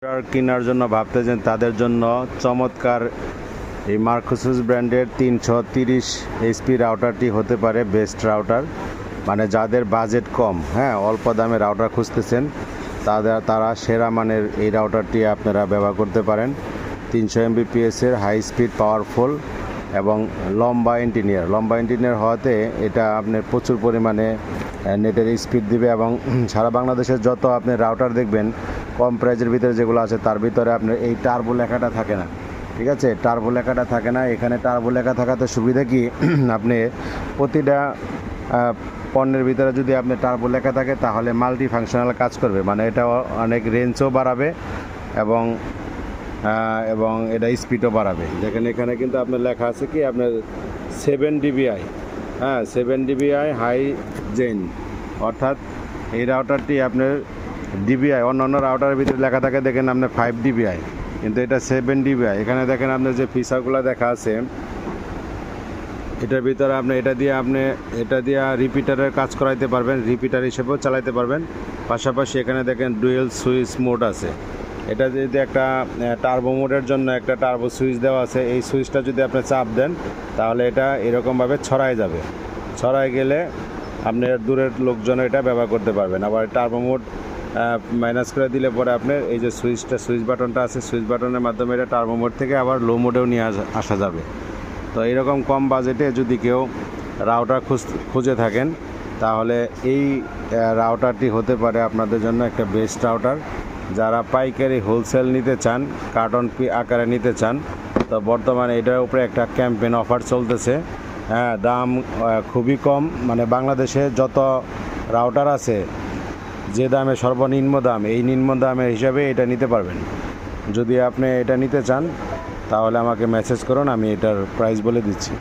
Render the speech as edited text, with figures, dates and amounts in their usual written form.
Router কেনার জন্য ভাবতেছেন তাদের জন্য চমৎকার এই মার্কোসুস ব্র্যান্ডের 330 এইচপি রাউটারটি হতে পারে বেস্ট রাউটার। মানে যাদের বাজেট কম, হ্যাঁ, অল্প দামে রাউটার খুঁজতেছেন তারা সেরা মানের এই রাউটারটি আপনারা ব্যবহার করতে পারেন। 300 এমবিপিএসের হাই স্পিড পাওয়ারফুল এবং লম্বা ইঞ্জিনিয়ার হওয়াতে এটা আপনার প্রচুর পরিমাণে নেটের স্পিড দিবে এবং সারা বাংলাদেশের যত আপনি রাউটার দেখবেন কম প্রাইজের ভিতরে যেগুলো আছে তার ভিতরে আপনার এই টার্বো লেখাটা থাকে না। ঠিক আছে, টার্বো লেখাটা থাকে না। এখানে টার্বো লেখা থাকাতে সুবিধা কি, আপনি প্রতিটা পণ্যের ভিতরে যদি আপনি টার্বো লেখা থাকে তাহলে মাল্টি ফাংশনাল কাজ করবে। মানে এটা অনেক রেঞ্জও বাড়াবে এবং এবং এটা স্পিডও বাড়াবে। দেখেন এখানে কিন্তু আপনার লেখা আছে কি আপনার 7 ডিবিআই, হ্যাঁ 7 ডিবিআই হাই জেন, অর্থাৎ এই রাউটারটি আপনার ডিবিআই অন্যান্য রাউটারের ভিতরে লেখা থাকে দেখেন আপনার 5 ডিবিআই, কিন্তু এটা 7 ডিবিআই। এখানে দেখেন আপনার যে ফিচারগুলো দেখা আছে এটার ভিতরে আপনি এটা দিয়ে রিপিটারের কাজ করাইতে পারবেন, রিপিটার হিসেবেও চালাইতে পারবেন। পাশাপাশি এখানে দেখেন ডুয়েল সুইচ মোড আছে। এটা যদি একটা টার্বো মোডের জন্য একটা টার্বো সুইচ দেওয়া আছে, এই সুইচটা যদি আপনি চাপ দেন তাহলে এটা এরকমভাবে ছড়ায় যাবে। ছড়ায় গেলে আপনি দূরের লোকজন এটা ব্যবহার করতে পারবেন। আবার টার্বো মোড মাইনাস করে দিলে পরে আপনার এই যে সুইচ বাটনটা আছে, সুইচ বাটনের মাধ্যমে এটা টার্বো মোড থেকে আবার লো মোডেও নিয়ে আসা যাবে। তো এইরকম কম বাজেটে যদি কেউ রাউটার খুঁজে থাকেন তাহলে এই রাউটারটি হতে পারে আপনাদের জন্য একটা বেস্ট রাউটার। যারা পাইকারি হোলসেল নিতে চান, কার্টন আকারে নিতে চান, তো বর্তমানে এটার উপরে একটা ক্যাম্পেইন অফার চলতেছে। হ্যাঁ, দাম খুবই কম। মানে বাংলাদেশে যত রাউটার আছে যে দামে সর্বনিম্ন দাম, এই নিম্ন দামের হিসাবে এটা নিতে পারবেন। যদি আপনি এটা নিতে চান তাহলে আমাকে মেসেজ করুন, আমি এটার প্রাইস বলে দিচ্ছি।